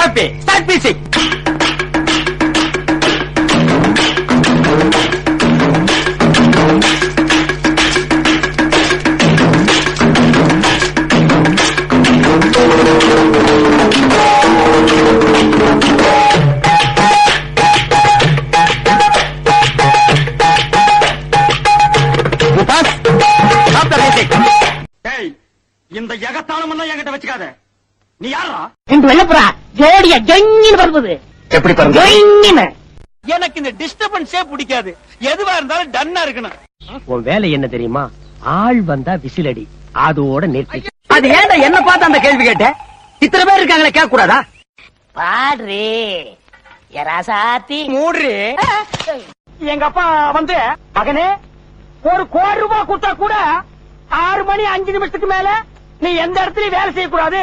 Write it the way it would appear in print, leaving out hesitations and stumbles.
happy. Start music. இந்த எகத்தாளம் எல்லாம் என்கிட்ட வச்சுக்காத. நீ யாரா? ரெண்டு வெள்ளப்புறா ஜோடியா ஜொங்கின்னு பறக்குது. எப்படி பறந்து? எனக்கு இந்த டிஸ்டர்பன்ஸே பிடிக்காது. எதுவா இருந்தாலும் டன்னா இருக்கணும். உன் வேலை என்ன தெரியுமா? ஆள் வந்தா விசிலடி, அதோட நிறுத்தி. அது ஏன்டா என்ன பார்த்து அந்த கேள்வி கேட்ட? இத்தனை பேர் இருக்காங்களே, கேட்க கூடாதா? பாடுறே எராசாத்தி மூடுறே. எங்க அப்பா வந்து, மகனே 1 கோடி ரூபாய் கொடுத்தா கூட 6 மணி 5 நிமிஷத்துக்கு மேல நீ எந்த இடத்துலயும் வேலை செய்யக்கூடாது.